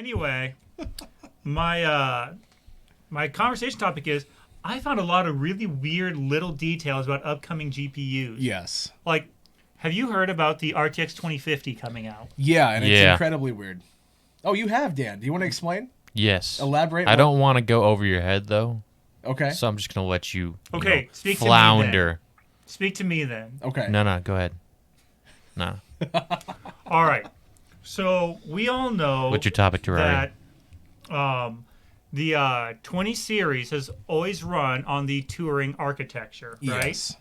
Anyway, my conversation topic is I found a lot of really weird little details about upcoming GPUs. Yes. Like, have you heard about the RTX 2050 coming out? Yeah, and it's incredibly weird. Oh, you have, Dan. Do you want to explain? Yes. Elaborate. I don't want to go over your head, though. Okay. So I'm just going to let you, speak flounder. To me then. Speak to me then. Okay. No, go ahead. No. All right. So we all know what's your topic to that the 20 series has always run on the Turing architecture, right? Yes.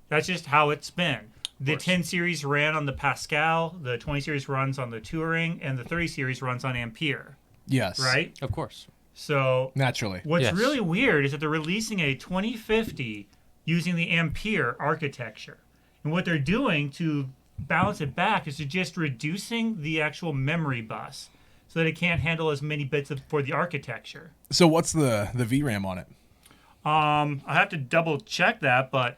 That's just how it's been. The 10 series ran on the Pascal, the 20 series runs on the Turing, and the 30 series runs on Ampere. Yes. Right? Of course. So naturally. What's really weird is that they're releasing a 2050 using the Ampere architecture. And what they're doing to balance it back is to just reducing the actual memory bus so that it can't handle as many bits for the architecture. So what's the VRAM on it? I have to double check that, but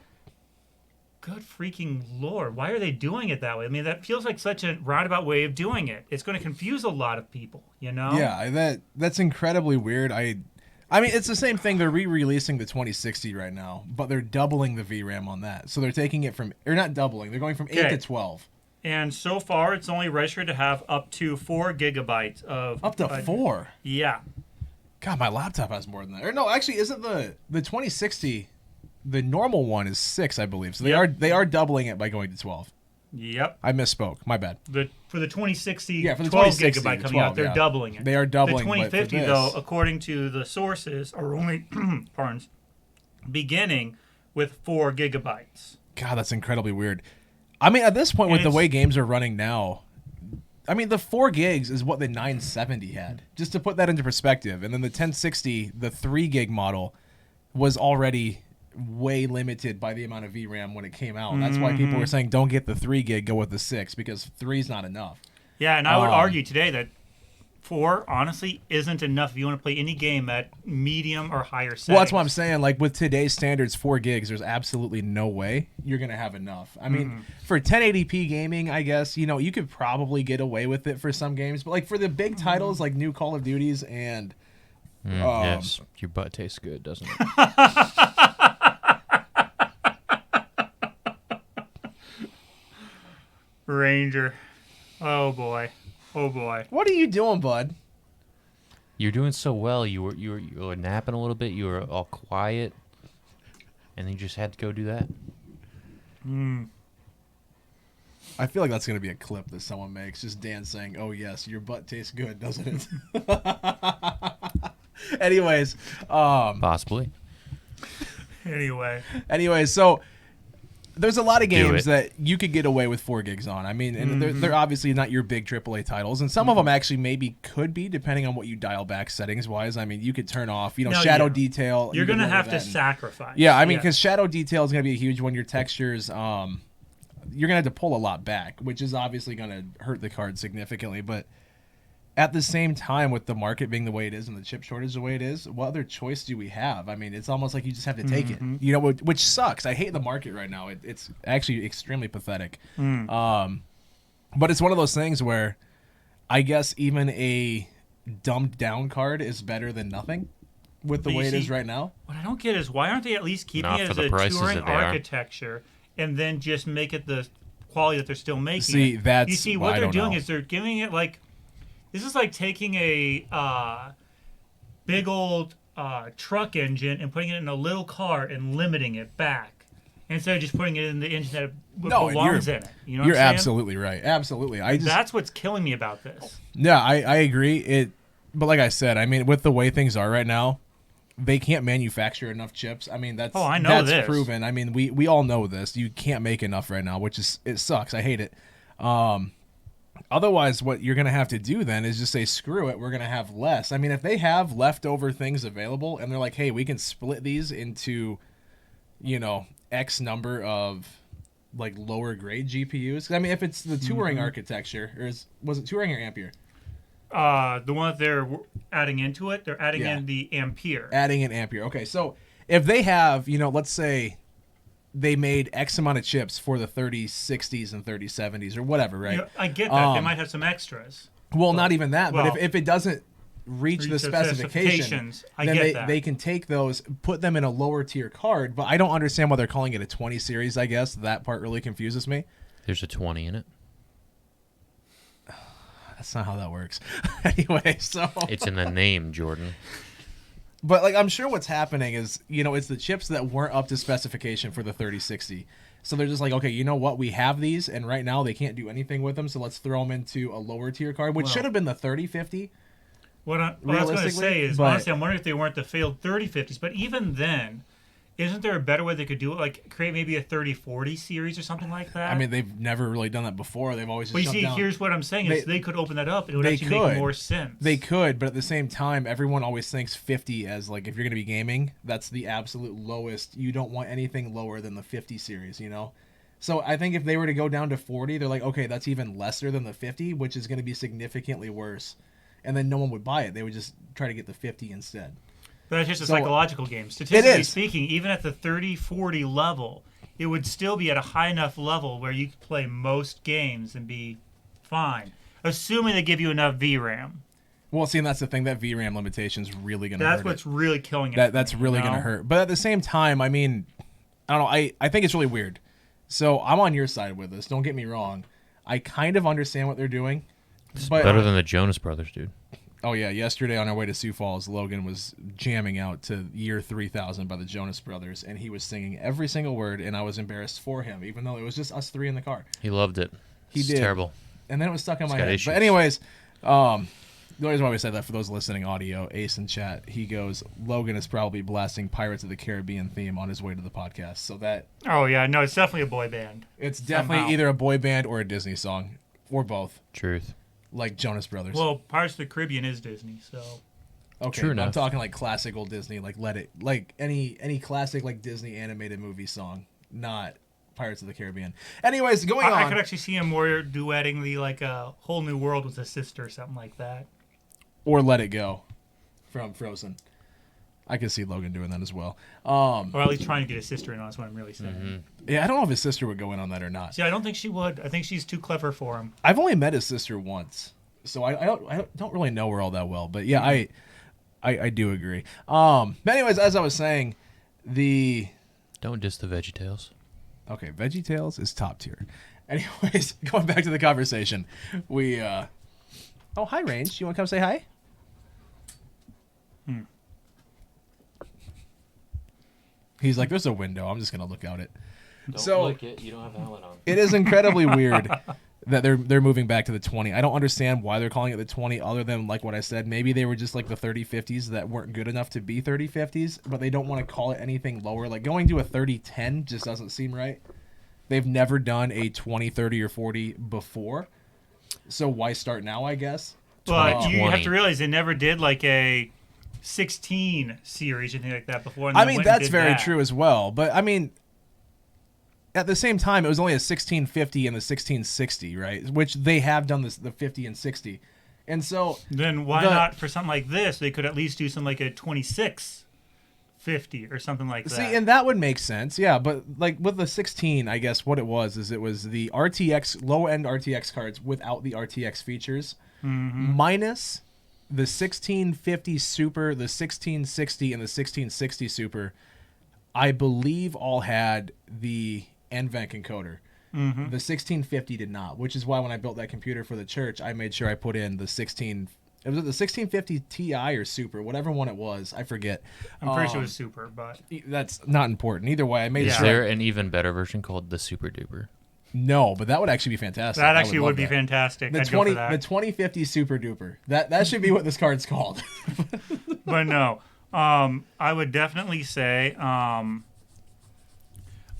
good freaking Lord, why are they doing it that way? I mean, that feels like such a roundabout way of doing it. It's going to confuse a lot of people, you know? Yeah, that's incredibly weird. I mean, it's the same thing. They're re-releasing the 2060 right now, but they're doubling the VRAM on that. So they're taking it from, or not doubling, they're going from 8 to 12. And so far, it's only registered to have up to 4 gigabytes of... Up to 4? Yeah. God, my laptop has more than that. Or no, actually, isn't the 2060... The normal one is 6, I believe. So they are doubling it by going to 12. Yep. I misspoke. My bad. For the 2060, for the 12 2060, gigabyte coming out, they're doubling it. They are doubling. The 2050, though, according to the sources, are only beginning with 4 gigabytes. God, that's incredibly weird. I mean, at this point, with the way games are running now, I mean, the 4 gigs is what the 970 had. Just to put that into perspective. And then the 1060, the 3 gig model, was already way limited by the amount of VRAM when it came out. That's why people were saying don't get the 3 gig, go with the 6, because 3 is not enough. Yeah, and I would argue today that 4 honestly isn't enough if you want to play any game at medium or higher settings. Well, that's what I'm saying. Like with today's standards, 4 gigs, there's absolutely no way you're going to have enough. I mean, for 1080p gaming, I guess, you could probably get away with it for some games, but like for the big titles like new Call of Duties and yes, your butt tastes good, doesn't it? Ranger. Oh boy. What are you doing, bud? You're doing so well. You were napping a little bit. You were all quiet, and then you just had to go do that. I feel like that's going to be a clip that someone makes. Just Dan saying, "Oh yes, your butt tastes good, doesn't it?" Anyways, possibly. Anyway, so there's a lot of games that you could get away with 4 gigs on. I mean, and they're obviously not your big AAA titles, and some of them actually maybe could be, depending on what you dial back settings-wise. I mean, you could turn off, shadow detail. You're going to have to sacrifice. Yeah, I mean, because shadow detail is going to be a huge one. Your textures, you're going to have to pull a lot back, which is obviously going to hurt the card significantly, but at the same time, with the market being the way it is and the chip shortage the way it is, what other choice do we have? I mean, it's almost like you just have to take it, which sucks. I hate the market right now. It's actually extremely pathetic. But it's one of those things where I guess even a dumbed down card is better than nothing with the way it is right now. What I don't get is why aren't they at least keeping it as a Turing architecture and then just make it the quality that they're still making? See, that's what they're doing is they're giving it like... This is like taking a big old truck engine and putting it in a little car and limiting it back instead of just putting it in the engine that belongs in it. You know what I'm saying? You're absolutely right. Absolutely. That's what's killing me about this. Yeah, I agree. But like I said, I mean, with the way things are right now, they can't manufacture enough chips. I mean, that's proven. I mean, we all know this. You can't make enough right now, it sucks. I hate it. Otherwise, what you're going to have to do then is just say, screw it, we're going to have less. I mean, if they have leftover things available and they're like, hey, we can split these into, X number of, like, lower grade GPUs. I mean, if it's the Turing architecture, was it Turing or Ampere? The one that they're adding into it, they're adding in the Ampere. Adding in Ampere. Okay, so if they have, let's say they made X amount of chips for the 3060s and 3070s or whatever, right? I get that. They might have some extras. Well, not even that. But if it doesn't, reach the the specification, specifications. I then get that. they can take those, put them in a lower tier card. But I don't understand why they're calling it a 20 series. I guess that part really confuses me. There's a 20 in it. That's not how that works. Anyway, so It's in the name, Jordan. but like I'm sure what's happening is, it's the chips that weren't up to specification for the 3060. So they're just like, okay, you know what? We have these, and right now they can't do anything with them, so let's throw them into a lower tier card, which should have been the 3050. What I was going to say is, but- honestly, I'm wondering if they weren't the failed 3050s. But even then, isn't there a better way they could do it? Like create maybe a 3040 series or something like that? I mean, they've never really done that before. They've always just but you jumped see, down. here's what I'm saying: is they could open that up, and it would they actually could. make more sense. They could, but at the same time, everyone always thinks 50 as like, if you're going to be gaming, that's the absolute lowest. You don't want anything lower than the 50 series, So I think if they were to go down to 40, they're like, okay, that's even lesser than the 50, which is going to be significantly worse. And then no one would buy it. They would just try to get the 50 instead. But that's just a So- psychological game. Statistically is. speaking, even at the 3040 level, it would still be at a high enough level where you could play most games and be fine, assuming they give you enough VRAM. Well, see, and that's the thing. That VRAM limitation is really going to hurt That's what's really killing it. That's for me, really going to hurt. But at the same time, I mean, I don't know. I think it's really weird. So I'm on your side with this. Don't get me wrong. I kind of understand what they're doing. But Better than the Jonas Brothers, dude. oh yeah, yesterday on our way to Sioux Falls, Logan was jamming out to Year 3000 by the Jonas Brothers, and he was singing every single word, and I was embarrassed for him, even though it was just us three in the car. He loved it. He It's did. terrible. And then it was stuck in my got head. issues. But anyways, the only reason why we said that, for those listening audio, Ace in chat, he goes, Logan is probably blasting Pirates of the Caribbean theme on his way to the podcast. So that Oh yeah, no, it's definitely a boy band. it's definitely Somehow. either a boy band or a Disney song, or both, Truth. like Jonas Brothers. Well, Pirates of the Caribbean is Disney, so okay, true but I'm enough. talking like classical Disney, like Let It, like any classic like Disney animated movie song, not Pirates of the Caribbean. Anyways, going I on. could actually see him more duetting the like a whole new world with his sister or something like that. Or Let It Go from Frozen. I could see Logan doing that as well. Or at least trying to get his sister in on is what I'm really saying. Yeah, I don't know if his sister would go in on that or not. See, I don't think she would. I think she's too clever for him. I've only met his sister once, so I don't really know her all that well. But yeah, I do agree. But anyways, as I was saying, Don't diss the VeggieTales. okay, VeggieTales is top tier. Anyways, going back to the conversation, we oh, hi Range, you want to come say hi? He's like, there's a window. I'm just gonna look out it. Don't So- lick it. You don't have the helmet on. It is incredibly weird that they're moving back to the 20. I don't understand why they're calling it the 20, other than like what I said. Maybe they were just like the 3050s that weren't good enough to be 3050s, but they don't want to call it anything lower. Like going to a 3010 just doesn't seem right. They've never done a 20, 30, or 40 before, so why start now? I guess. But you 2020. have to realize they never did like a 16 series or anything like that before. And I then mean, went and that's did very that. true as well. But I mean, at the same time, it was only a 1650 and the 1660, right? Which they have done the 50 and 60, and so Then why The- not for something like this? They could at least do something like a 2650 or something like that. see, and that would make sense, yeah. But like with the 16, I guess what it was the RTX low end RTX cards without the RTX features, minus the 1650 Super, the 1660, and the 1660 Super. I believe all had the NVENC encoder. The 1650 did not, which is why when I built that computer for the church, I made sure I put in the 16. It was the 1650 Ti or Super, whatever one it was. I forget. I'm pretty sure it was super, but That's not important. Either way, I made Is sure. there an even better version called the Super Duper? No, but that would actually be fantastic. that I actually love would be that. fantastic. The I'd go 20, for that. the 2050 Super Duper. That should be what this card's called. But no, I would definitely say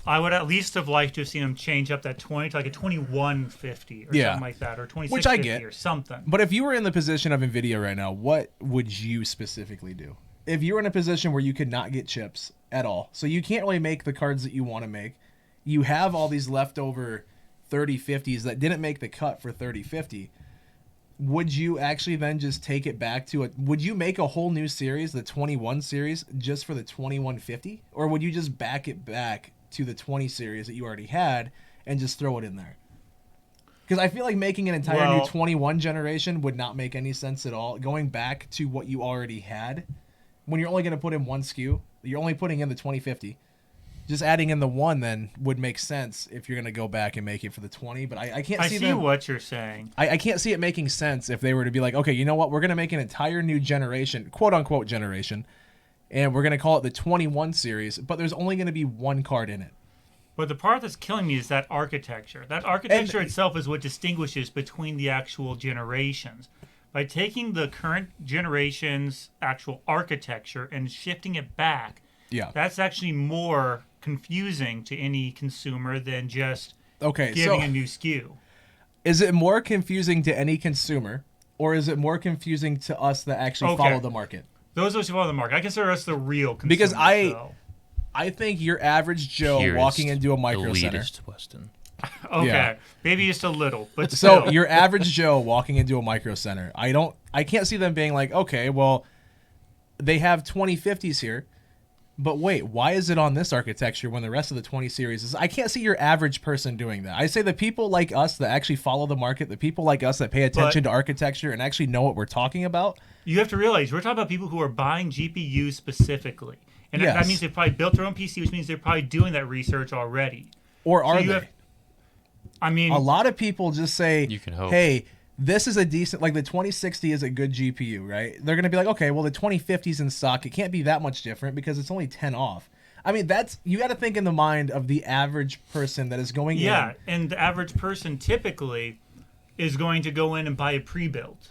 I would at least have liked to have seen them change up that 20 to like a 2150 or Yeah. something like that, or 2650 Which I get. or something. But if you were in the position of Nvidia right now, what would you specifically do? If you were in a position where you could not get chips at all, so you can't really make the cards that you want to make, you have all these leftover 3050s that didn't make the cut for 3050. Would you actually then just take it back to would you make a whole new series, the 21 series, just for the 2150? Or would you just back it back to the 20 series that you already had and just throw it in there? Because I feel like making an entire new Well- 21 generation would not make any sense at all. Going back to what you already had, when you're only going to put in one SKU, you're only putting in the 2050. Just adding in the one then would make sense if you're going to go back and make it for the 20. But I can't I see see them. what you're saying. I can't see it making sense if they were to be like, okay, you know what? We're going to make an entire new generation, quote unquote generation, and we're going to call it the 21 series, but there's only going to be one card in it. But the part that's killing me is that architecture. That architecture itself is what distinguishes between the actual generations. By taking the current generation's actual architecture and shifting it back, Yeah. that's actually more confusing to any consumer than just Okay, giving so a new SKU. is it more confusing to any consumer, or is it more confusing to us that actually Okay. follow the market? Those of us who follow the market, I consider us the real consumers. Because though. I think your average Joe Purist, walking into a micro center. elitist, Weston. Okay, Yeah. maybe just a little, but So still. your average Joe walking into a micro center, I can't see them being like, okay, well, they have 2050s here, but wait, why is it on this architecture when the rest of the 20 series is? I can't see your average person doing that. I say the people like us that actually follow the market, the people like us that pay attention to architecture and actually know what we're talking about. You have to realize we're talking about people who are buying GPUs specifically. And that Yes. means they probably built their own PC, which means they're probably doing that research already. Or are you they? have- I mean, A lot of people just say, You can hope. hey, this is a decent, like the 2060 is a good GPU, right? They're going to be like, okay, well, the 2050's in stock. It can't be that much different because it's only 10 off. I mean, you got to think in the mind of the average person that is going yeah, in. and the average person typically is going to go in and buy a pre-built.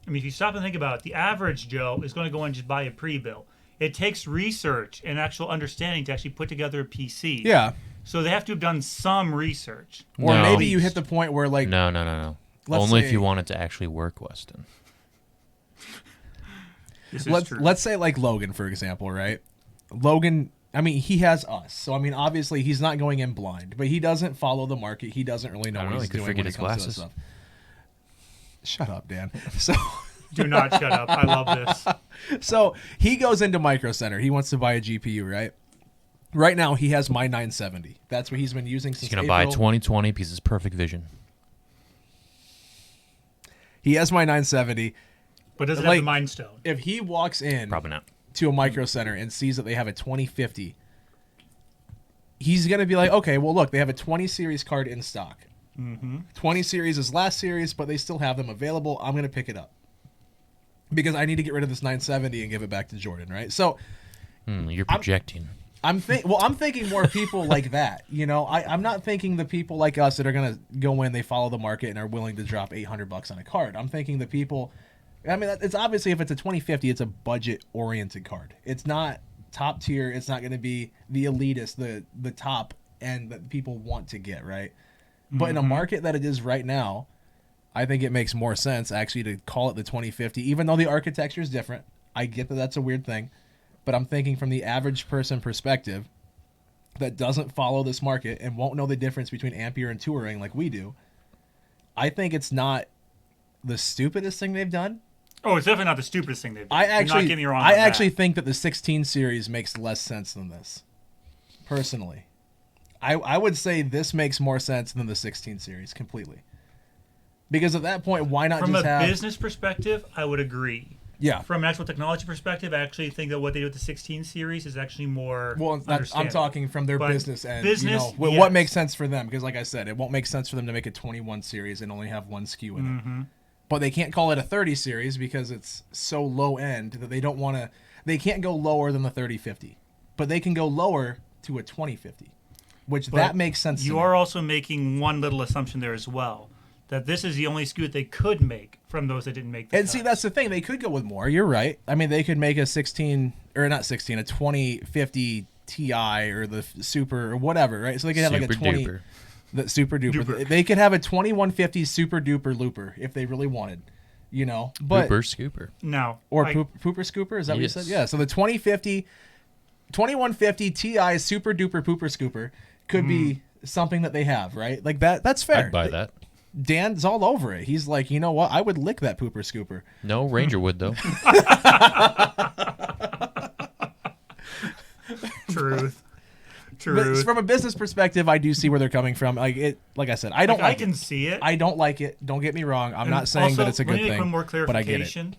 I mean, if you stop and think about it, the average Joe is going to go in and just buy a pre-built. It takes research and actual understanding to actually put together a PC. Yeah. So they have to have done some research. Or No. maybe you hit the point where, like, No. Let's Only say- if you want it to actually work, Weston. This is true. let's say like Logan, for example, right? Logan, I mean, he has us. So, I mean, obviously he's not going in blind, but he doesn't follow the market. He doesn't really know I don't what know, he's he could doing forget when it his comes to this glasses. stuff. Shut up, Dan. So... Do not shut up. I love this. So he goes into Micro Center. He wants to buy a GPU, right? Right now, he has my 970. That's what he's been using since He's going to buy a April. 2020 because it's perfect vision. He has my 970. But does it Like- have the Mind Stone? If he walks in Probably not. to a Micro Center and sees that they have a 2050, he's going to be like, okay, well, look, they have a 20 series card in stock. 20 series is last series, but they still have them available. I'm going to pick it up because I need to get rid of this 970 and give it back to Jordan, right? So You're projecting. I'm thinking more people like that. You know, I'm not thinking the people like us that are gonna go in, they follow the market and are willing to drop $800 on a card. I'm thinking the people. I mean, it's obviously if it's a 2050, it's a budget oriented card. It's not top tier. It's not going to be the elitist, the top end that people want to get, right? But in a market that it is right now, I think it makes more sense actually to call it the 2050, even though the architecture is different. I get that that's a weird thing. But I'm thinking from the average person perspective that doesn't follow this market and won't know the difference between Ampere and Turing like we do, I think it's not the stupidest thing they've done. Oh, it's definitely not the stupidest thing they've done. I Do not actually, get me wrong I on actually that. think that the 16 series makes less sense than this. Personally, I would say this makes more sense than the 16 series completely. Because at that point, why not From just a have? business perspective, I would agree. Yeah. From an actual technology perspective, I actually think that what they do with the 16 series is actually more Well, I'm understandable. talking from their But business end. business, what yes. makes sense for them? Because, like I said, it won't make sense for them to make a 21 series and only have one SKU in it. But they can't call it a 30 series because it's so low end that they don't want to. They can't go lower than the 3050, but they can go lower to a 2050, which But that makes sense. You to me. are also making one little assumption there as well, that this is the only SKU that they could make from those that didn't make the And see, cut. that's the thing. They could go with more. You're right. I mean, they could make a 16 or not 16, a 2050 Ti or the Super or whatever, right? So they could have like a Super 20. duper. The super duper. Duper. They could have a 2150 super duper looper if they really wanted, you know. But Pooper scooper. No. or I- pooper scooper, is that Yes. what you said? Yeah. So the 2150 Ti super duper pooper scooper could be something that they have, right? Like that. That's fair. I'd buy that. Dan's all over it. He's like, you know what? I would lick that pooper scooper. No, Ranger would though. Truth. Truth. from a business perspective, I do see where they're coming from. Like I said, I don't. I can see it. I don't like it. Don't get me wrong. I'm And not saying also, that it's a good let me make thing. one more but I get it. clarification.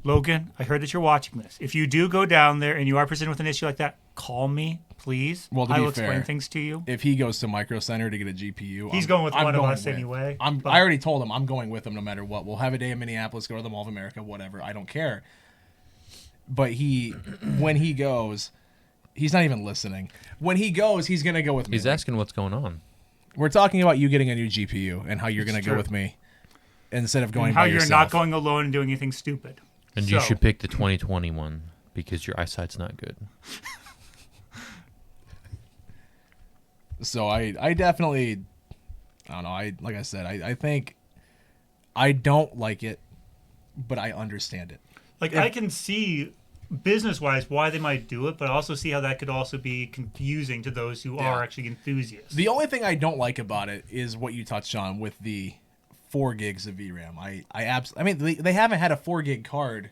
Logan, I heard that you're watching this. If you do go down there and you are presented with an issue like that, call me, please. Well, to I be will explain fair, things to you. If he goes to Micro Center to get a GPU, He's going with I'm one of going us with. anyway. I but- already told him I'm going with him no matter what. We'll have a day in Minneapolis, go to the Mall of America, whatever. I don't care. But when he goes, he's not even listening. When he goes, he's gonna go with me. He's asking what's going on. We're talking about you getting a new GPU and how you're gonna go true. with me instead of going and how by you're yourself. not going alone and doing anything stupid. And you should pick the 2020 one because your eyesight's not good. So I definitely, I don't know. Like I said, I think I don't like it, but I understand it. Like, I can see business-wise why they might do it, but I also see how that could also be confusing to those who are actually enthusiasts. The only thing I don't like about it is what you touched on with the 4 gigs of VRAM. I mean, they haven't had a 4 gig card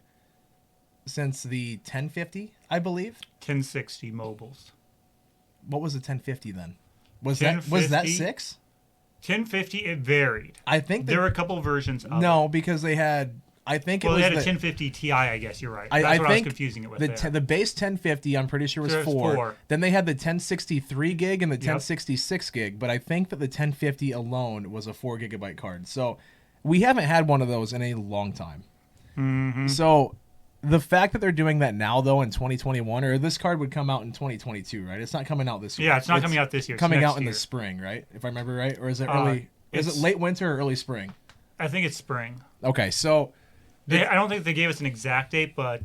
since the 1050, I believe. 1060 mobiles. What was the 1050 then? Was that 6? 1050, it varied. I think There were a couple versions of it. no, because they had. I think it Well, was they had a the, 1050 Ti, I guess. You're right. I That's what I was think confusing it with the there. the base 1050, I'm pretty sure was So it was 4. 4. Then they had the 1063 gig and the 1066 gig, but I think that the 1050 alone was a 4 gigabyte card. So we haven't had one of those in a long time. Mm-hmm. So the fact that they're doing that now, though, in 2021, or this card would come out in 2022, right? It's not coming out this year. Yeah, it's not coming out this year. It's Coming next out in year. the spring, right? If I remember right, or is it early? Is it late winter or early spring? I think it's spring. Okay, so I don't think they gave us an exact date, but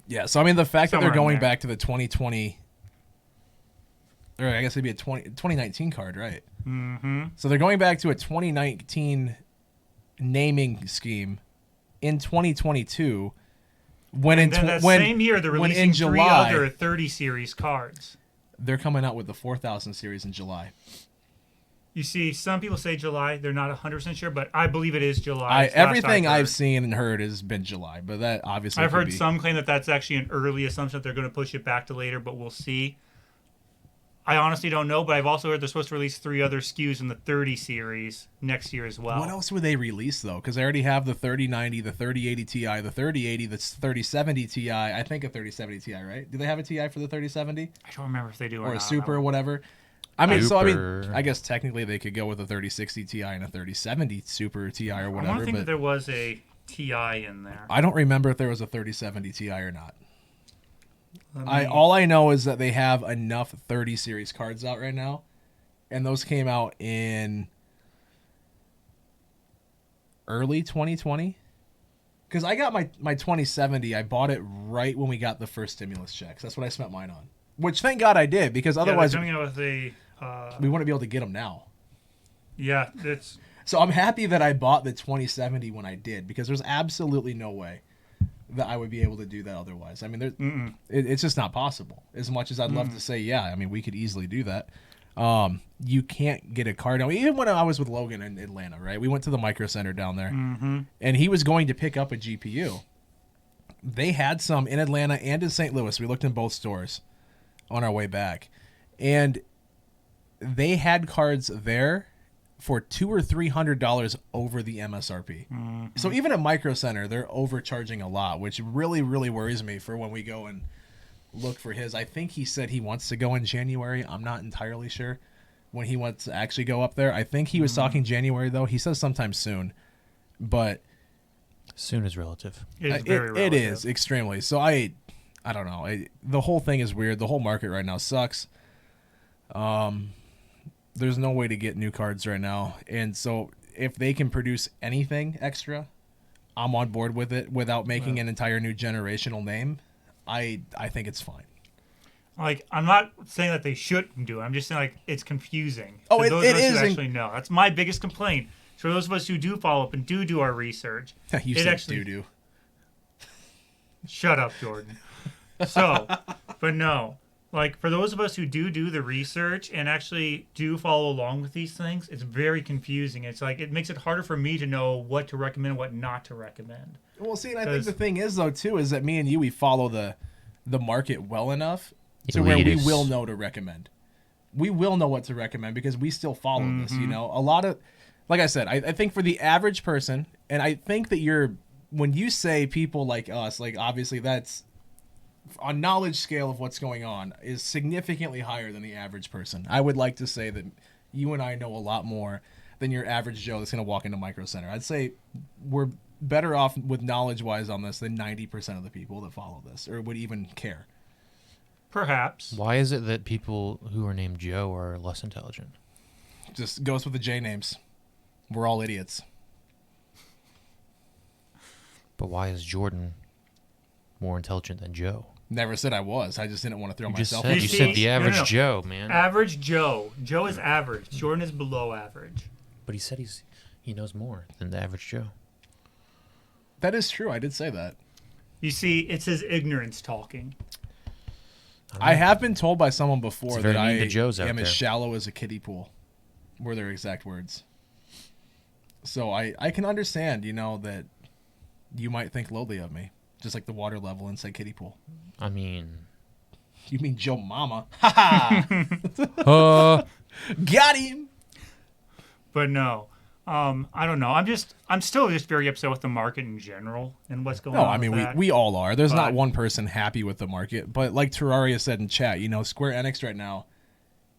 yeah. So I mean, the fact that Somewhere they're in going there. back to the 2020, or I guess it'd be a 2019 card, right? mm-hmm. So they're going back to a 2019 naming scheme in 2022. Then that same year, they're when releasing in 3 July, other 30 series cards. they're coming out with the 4000 series in July. You see, some people say July. They're not 100% sure, but I believe it is July. It's last Everything I've heard. I've seen and heard has been July, but that obviously I've could heard be. some claim that that's actually an early assumption that they're going to push it back to later, but we'll see. I honestly don't know, but I've also heard they're supposed to release 3 other SKUs in the 30 series next year as well. What else would they release though? Because I already have the 3090, the 3080 Ti, the 3080, the 3070 Ti. I think a 3070 Ti, right? Do they have a Ti for the 3070 I don't remember if they do or or a not. Super That or one. whatever? I mean, so I mean, Super. I guess technically they could go with a 3060 Ti and a 3070 Super Ti or I want whatever. to think that But there was a TI in there. I don't remember if there was a 3070 Ti or not. Let me- All I know is that they have enough 30 series cards out right now, and those came out in early 2020. Because I got my 2070, I bought it right when we got the first stimulus checks. That's what I spent mine on. Which thank God I did, because Yeah, they're otherwise coming out with a. we wouldn't be able to get them now. Yeah, it's. So I'm happy that I bought the 2070 when I did, because there's absolutely no way that I would be able to do that otherwise. I mean, it's just not possible. As much as I'd love to say, yeah, I mean, we could easily do that. You can't get a card. Now, even when I was with Logan in Atlanta, right? We went to the Micro Center down there, and he was going to pick up a GPU. They had some in Atlanta and in St. Louis. We looked in both stores on our way back, and they had cards there for $200 or $300 over the MSRP. So even at Micro Center, they're overcharging a lot, which really, really worries me for when we go and look for his. I think he said he wants to go in January. I'm not entirely sure when he wants to actually go up there. I think he was talking January, though. He says sometime soon, but Soon is relative. It is very it relative. is extremely. So I don't know. The whole thing is weird. The whole market right now sucks. There's no way to get new cards right now. And so if they can produce anything extra, I'm on board with it without making an entire new generational name. I think it's fine. Like, I'm not saying that they shouldn't do it. I'm just saying, like, it's confusing. Oh, For those it of us is who in- actually know. That's my biggest complaint. For those of us who do follow up and do our research. You it said actually, doo-doo. Shut up, Jordan. So, but no. Like, for those of us who do the research and actually do follow along with these things, it's very confusing. It's like, it makes it harder for me to know what to recommend and what not to recommend. Well, see, and I think 'Cause- the thing is, though, too, is that me and you, we follow the market well enough to where we Elitist. will know to recommend. we will know what to recommend because we still follow this. You know, a lot of, like I said, I think for the average person, and I think that when you say people like us, like obviously that's a knowledge scale of what's going on is significantly higher than the average person. I would like to say that you and I know a lot more than your average Joe that's going to walk into Micro Center. I'd say we're better off with knowledge-wise on this than 90% of the people that follow this or would even care. Perhaps. Why is it that people who are named Joe are less intelligent? Just goes with the J names. We're all idiots. But why is Jordan more intelligent than Joe? Never said I was. I just didn't want to throw myself. You You said see- the average no. Joe, man. Average Joe. Joe is average. Jordan is below average. But he said he knows more than the average Joe. That is true. I did say that. You see, it's his ignorance talking. I have been told by someone before It's very that mean I to Joes out am as there. shallow as a kiddie pool, were their exact words. So I can understand, you know, that you might think lowly of me, just like the water level inside kiddie pool. I mean, You mean Joe Mama? Ha ha! Got him. But no. I don't know. I'm still just very upset with the market in general and what's going No, on. I mean with that. we all are. There's not But- one person happy with the market, but like Terraria said in chat, you know, Square Enix right now,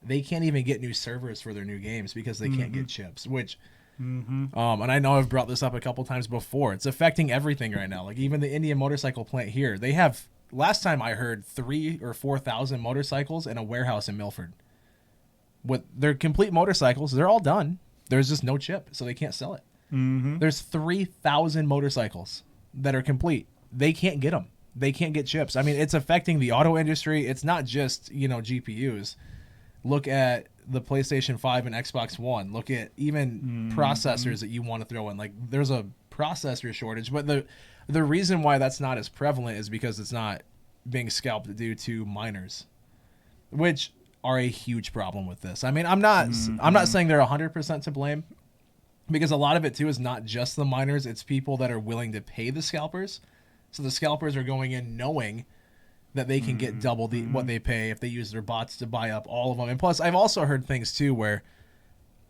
they can't even get new servers for their new games because they can't get chips. Which, and I know I've brought this up a couple times before. It's affecting everything right now. Like even the Indian motorcycle plant here, they have. Last time I heard 3,000 or 4,000 motorcycles in a warehouse in Milford. With their complete motorcycles, they're all done. There's just no chip, so they can't sell it. There's 3,000 motorcycles that are complete. They can't get them. They can't get chips. I mean, it's affecting the auto industry. It's not just, you know, GPUs. Look at the PlayStation 5 and Xbox One. Look at even processors that you want to throw in. Like, there's a processor shortage, but the reason why that's not as prevalent is because it's not being scalped due to miners, which are a huge problem with this. I mean, I'm not saying they're 100% to blame, because a lot of it too is not just the miners, it's people that are willing to pay the scalpers. So the scalpers are going in knowing that they can get double what they pay if they use their bots to buy up all of them. And plus, I've also heard things too where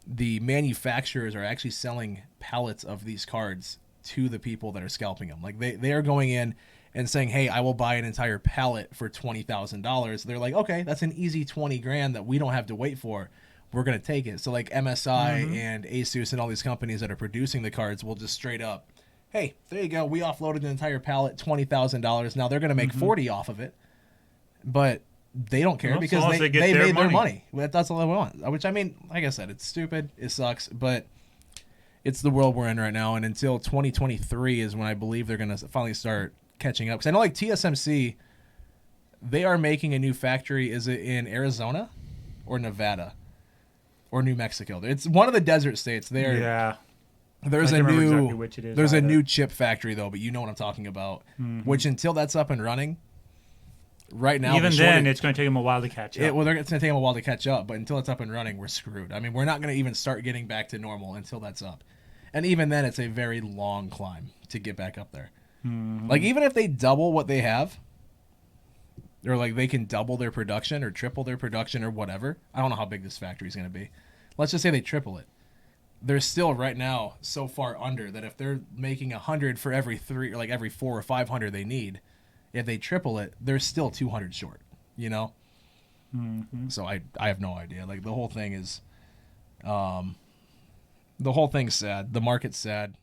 the manufacturers are actually selling pallets of these cards to the people that are scalping them. Like they are going in and saying, hey, I will buy an entire pallet for $20,000. They're like, okay, that's an easy 20 grand that we don't have to wait for. We're going to take it. So like MSI and Asus and all these companies that are producing the cards will just straight up, hey, there you go. We offloaded an entire pallet, $20,000. Now they're going to make 40 off of it. But they don't care Well, because as long as they they get made their their money. money. That's all they want. Which, I mean, like I said, it's stupid. It sucks. But it's the world we're in right now. And until 2023 is when I believe they're going to finally start catching up. Because I know like TSMC, they are making a new factory. Is it in Arizona or Nevada or New Mexico? It's one of the desert states. Yeah. There's I a can't remember new exactly which it is there's a either. new chip factory though, but you know what I'm talking about. Which until that's up and running, right now Even the then, shortage- it's going to take them a while to catch up. well, it's going to take them a while to catch up, but until it's up and running, we're screwed. I mean, we're not going to even start getting back to normal until that's up. And even then, it's a very long climb to get back up there. Like, even if they double what they have, or like they can double their production or triple their production or whatever, I don't know how big this factory is going to be. Let's just say they triple it. They're still right now so far under that if they're making 100 for every 3 or like every 4 or 500 they need, if they triple it, they're still 200 short, you know? So I have no idea. Like the whole thing is, the whole thing's sad. The market's sad.